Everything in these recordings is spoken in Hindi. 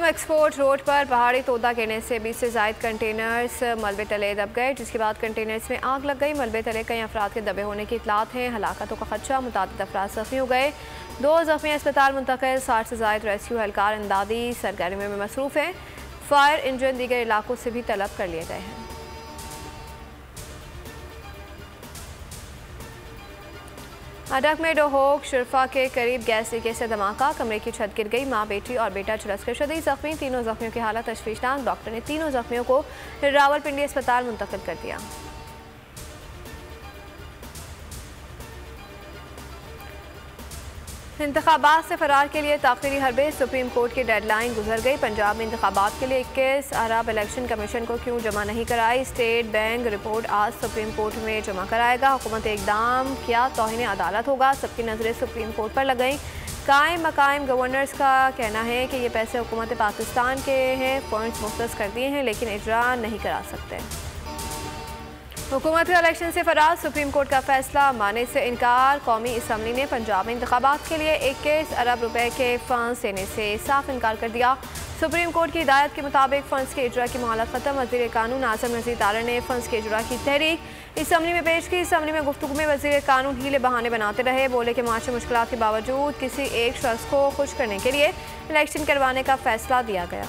कोलम एक्सपोर्ट रोड पर पहाड़ी तोदा गिरने से 20 से ज़ायद कंटेनर्स मलबे तले दब गए, जिसके बाद कंटेनर्स में आग लग गई। मलबे तले कई अफराद के दबे होने की इतलात हैं। हलाकतों का खदशा, मुतादिद अफराद ज़ख्मी हो गए। 2 ज़ख्मी अस्पताल मुंतकिल। 60 से ज़ायद रेस्क्यू एहलकार इमदादी सरगर्मियों में मसरूफ़ हैं। फायर इंजन दीगर इलाकों से भी तलब कर लिए गए हैं। अडक में डोहोक शिरफा के करीब गैस लीकेज से धमाका, कमरे की छत गिर गई। मां, बेटी और बेटा झुलसकर शदीद जख्मी। तीनों जख्मियों की हालत तशवीशनाक। डॉक्टर ने तीनों जख्मियों को रावलपिंडी अस्पताल मुंतकिल कर दिया। इंतखाबात से फरार के लिए ताख़ीरी हरबे, सुप्रीम कोर्ट की डेडलाइन गुजर गई। पंजाब में इंतखाबात के लिए 21 अरब इलेक्शन कमीशन को क्यों जमा नहीं कराई? स्टेट बैंक रिपोर्ट आज सुप्रीम कोर्ट में जमा कराएगा। हुकूमत इकदाम क्या तौहीन अदालत होगा? सबकी नज़रें सुप्रीम कोर्ट पर लग गई। कायम मकायम गवर्नर्स का कहना है कि ये पैसे हुकूमत पाकिस्तान के हैं, फंड्स मुख्तस कर दिए हैं, लेकिन इजरा नहीं करा सकते। हुकूमत का इलेक्शन से फरार, सुप्रीम कोर्ट का फैसला मानने से इनकार। कौमी असम्बली ने पंजाब में इंतखाबात के लिए 21 अरब रुपए के फंड्स देने से साफ इनकार कर दिया। सुप्रीम कोर्ट की हिदायत के मुताबिक फ़ंड्स के इजरा की मोहलत खत्म। वज़ीर कानून आज़म नज़ीर तारा ने फ़ंड्स के इजरा की तहरीक असम्बली में पेश की। असम्बली में गुफ्तगू में वज़ीर कानून हीले बहाने बनाते रहे। बोले कि माशी मुश्किलात के बावजूद किसी एक शख्स को खुश करने के लिए इलेक्शन करवाने का फैसला दिया गया।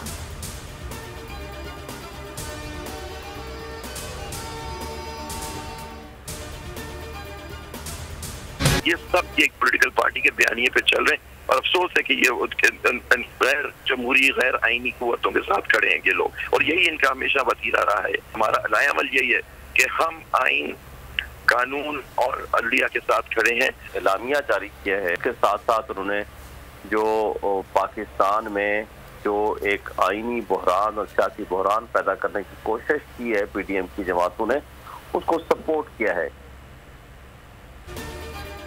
ये सब एक पॉलिटिकल पार्टी के बयानिए पे चल रहे हैं और अफसोस है कि ये गैर जमहूरी गैर आईनी कुव्वतों के साथ खड़े हैं ये लोग, और यही इनका हमेशा वतीरा रहा है। हमारा लाएअमल यही है कि हम आइन, कानून और अदलिया के साथ खड़े हैं। एलामिया जारी किया है, इसके साथ साथ उन्होंने जो पाकिस्तान में जो एक आईनी बहरान और सियासी बहरान पैदा करने की कोशिश की है PDM की जमातों ने, उसको सपोर्ट किया है।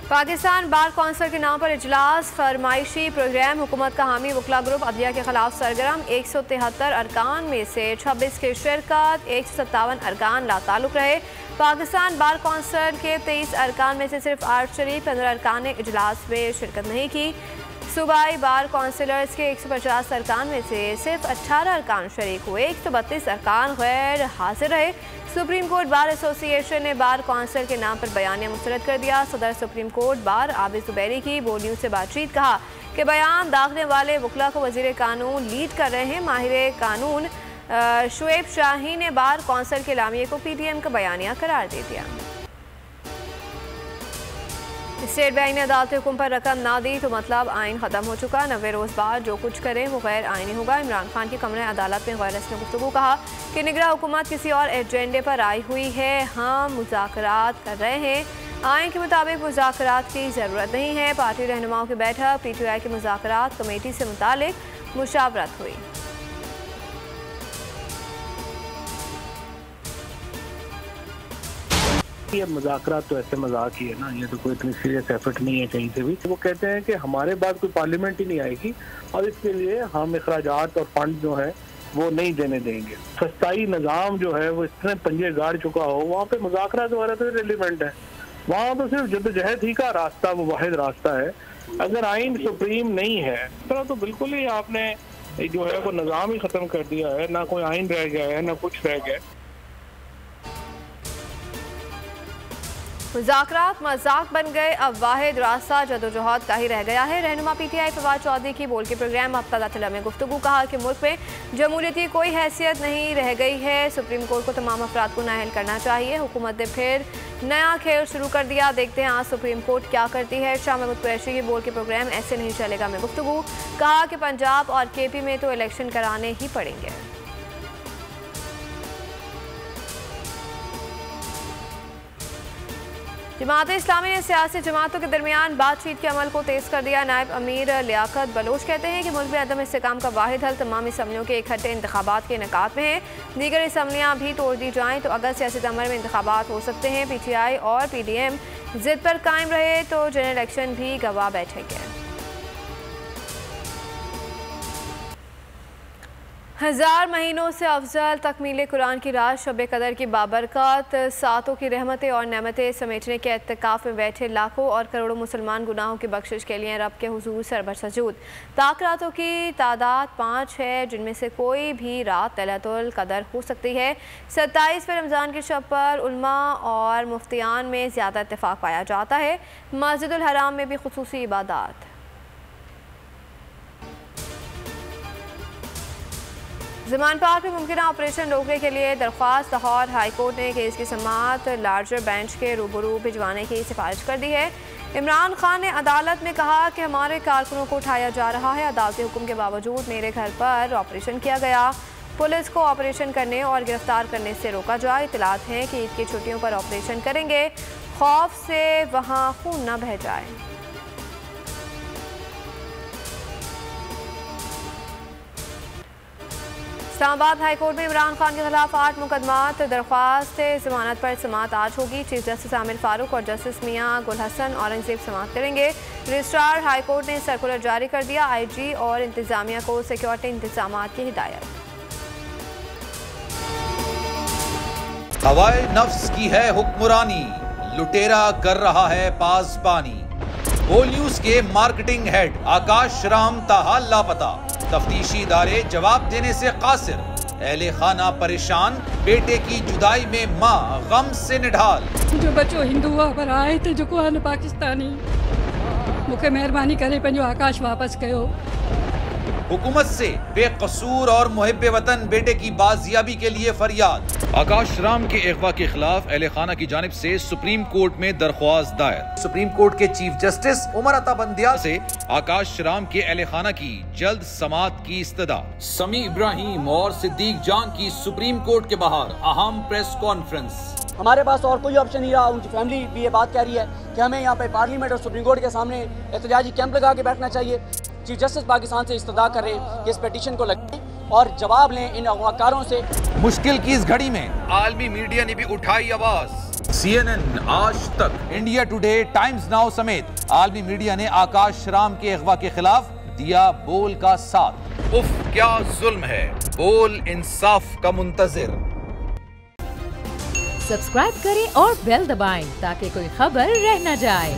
पाकिस्तान बार कौंसिल के नाम पर इजलास, फरमाइशी प्रोग्राम। हुकूमत का हामी वकला ग्रुप अदलिया के खिलाफ सरगर्म। 173 अरकान में से 26 की शिरकत, 157 अरकान लाताल्लुक रहे। पाकिस्तान बार कौंसिल के 23 अरकान में से सिर्फ 8 शरीक, 15 अरकान ने इजलास में शिरकत नहीं की। सूबाई बार कौंसिलर्स के 150 अरकान में से सिर्फ 18 अरकान शरीक हुए, 132 अरकान गैर हाजिर रहे। सुप्रीम कोर्ट बार एसोसिएशन ने बार कौंसिल के नाम पर बयानिया मुस्तरद कर दिया। सदर supreme court bar Abid Zubairi की बोल न्यूज़ से बातचीत कहा कि बयान दाखने वाले वकला को वजीर कानून लीड कर रहे हैं। माहिर कानून शुएब शाही ने बार कौंसिल के लामिये को PDM का बयानिया करार दे दिया। स्टेट बैंक ने अदालती हुक्म पर रकम ना दी तो मतलब आइन ख़त्म हो चुका। 90 रोज़ बाद जो कुछ करें वो गैर आइनी होगा। इमरान खान की कमरे अदालत में गैर रस्मी गुफ्तगू, कहा कि निगरान हुकूमत किसी और एजेंडे पर आई हुई है। हम मुज़ाकरात कर रहे हैं, आइन के मुताबिक मुज़ाकरात की ज़रूरत नहीं है। पार्टी रहनुमाओं की बैठक, PTI की मुज़ाकरात कमेटी से मुतालिक मुशावरत हुई। ये मुज़ाकरात तो ऐसे मजाक ही है ना, ये तो कोई इतनी सीरियस एफर्ट नहीं है कहीं से भी। वो कहते हैं कि हमारे बाद कोई पार्लियामेंट ही नहीं आएगी और इसके लिए हम अखराजात और फंड जो है वो नहीं देने देंगे। सस्ताई निज़ाम जो है वो इतने पंजे गाड़ चुका हो, वहाँ पे मुज़ाकरात वगैरह तो रिलेवेंट है। वहाँ तो सिर्फ जद्दोजहद ही का रास्ता वो वाहिद रास्ता है। अगर आइन सुप्रीम नहीं है इस तरह तो बिल्कुल ही आपने जो है वो निज़ाम ही ख़त्म कर दिया है। ना कोई आइन रह गया है, ना कुछ रह गया है। मुज़ाकरात मजाक बन गए, अब वाहिद रास्ता जदोजहद का ही रह गया है। रहनुमा PTI फवाद चौधरी की बोल के प्रोग्राम हफ्ता तला में गुफ्तगू, कहा कि मुल्क में जमहूरियत की कोई हैसियत नहीं रह गई है। सुप्रीम कोर्ट को तमाम अफराद को नाअहल करना चाहिए। हुकूमत ने फिर नया खेल शुरू कर दिया, देखते हैं आज सुप्रीम कोर्ट क्या करती है। शाह महमूद कुरैशी की बोल के प्रोग्राम ऐसे नहीं चलेगा में गुफ्तगू, कहा कि पंजाब और KP में तो इलेक्शन कराने ही पड़ेंगे। जमात इस्लामी ने सियासी जमातों के दरमियान बातचीत के अमल को तेज़ कर दिया। नायब अमीर लियाकत बलोच कहते हैं कि मुल्क में अदम इस्तेकाम का वाहिद हल तमाम असम्बलियों के इकट्ठे इंतखाबात के इनेकाद में है। दीगर असम्बलियाँ भी तोड़ दी जाएँ तो अगर सियासी अमल में इंतखाबात हो सकते हैं। PTI और PDM जिद पर कायम रहे तो जनरल इलेक्शन भी गवा बैठेंगे। 1000 महीनों से अफजल तकमील कुरान की रात शब कदर की बाबरकत, सातों की रहमतें और नेमतें समेटने के इत्तिकाफ में बैठे लाखों और करोड़ों मुसलमान गुनाहों की बख्शिश के लिए रब के हुजूर सरबर सजूद। पाक रातों की तादाद 5 है, जिनमें से कोई भी रात लैलतुल कदर हो सकती है। 27वें रमज़ान की शब पर उलमा और मुफ्तियान में ज़्यादा इत्तेफाक पाया जाता है। मस्जिदुल हराम में भी खुसूसी इबादत। ज़मान पाक में मुमकिन ऑपरेशन रोकने के लिए दरख्वास्त। लाहौर हाई कोर्ट ने केस की समाअत लार्जर बेंच के रूबरू भिजवाने की सिफारिश कर दी है। इमरान खान ने अदालत में कहा कि हमारे कारकुनों को उठाया जा रहा है, अदालती हुक्म के बावजूद मेरे घर पर ऑपरेशन किया गया। पुलिस को ऑपरेशन करने और गिरफ्तार करने से रोका जाए। इतलात हैं कि ईद की छुट्टियों पर ऑपरेशन करेंगे, खौफ से वहाँ खून न बह जाए। इस्लामाबाद हाई कोर्ट में इमरान खान के खिलाफ 8 मुकदमात। दरख्वास्त जमानत पर समाअत आज होगी। चीफ जस्टिस आमिर फारूक और जस्टिस मियां गुल हसन औरंगजेब समाअत करेंगे। रजिस्ट्रार हाई कोर्ट ने सर्कुलर जारी कर दिया। IG और इंतजामिया को सिक्योरिटी इंतजाम की हिदायत। हवाए नफ्स की है हुक्मरानी, लुटेरा कर रहा है पासबानी। बोल न्यूज के मार्केटिंग हेड आकाश राम ताहाल लापता, तफ्तीशी इदारे जवाब देने से कासिर। अहले खाना परेशान, बेटे की जुदाई में माँ गम से निढाल। जो बच्चो हिंदू हुआ पर आए थे जो को पाकिस्तानी, मुझे मेहरबानी करे पंहिंजो आकाश वापस कयो। हुकूमत से बेकसूर और मुहिब्बे वतन बेटे की बाजियाबी के लिए फरियाद। आकाश राम के अगवा के खिलाफ अहले खाना की जानिब से सुप्रीम कोर्ट में दरख्वास्त दायर। सुप्रीम कोर्ट के चीफ जस्टिस उमर अता बंदियाल से आकाश राम के अहले खाना की जल्द समाअत की इस्तदा। समी इब्राहिम और सिद्दीक जान की सुप्रीम कोर्ट के बाहर अहम प्रेस कॉन्फ्रेंस। हमारे पास और कोई ऑप्शन नहीं रहा। उनकी फैमिली भी ये बात कह रही है कि हमें यहाँ पे पार्लियामेंट और सुप्रीम कोर्ट के सामने एहतजाजी कैंप लगा के बैठना चाहिए। चीफ जस्टिस पाकिस्तान से इस्तदा कर रहे हैं कि इस पिटीशन को लगाएं और जवाब लें इन अगवाकारों से। मुश्किल की इस घड़ी में आलमी मीडिया ने भी उठाई आवाज। CNN, आज तक, इंडिया टुडे, टाइम्स नाउ समेत आलमी मीडिया ने आकाश राम के अगवा के खिलाफ दिया बोल का साथ। उफ क्या जुल्म है, बोल इंसाफ का मुंतजिर। सब्सक्राइब करें और बेल दबाएं ताकि कोई खबर रह न जाए।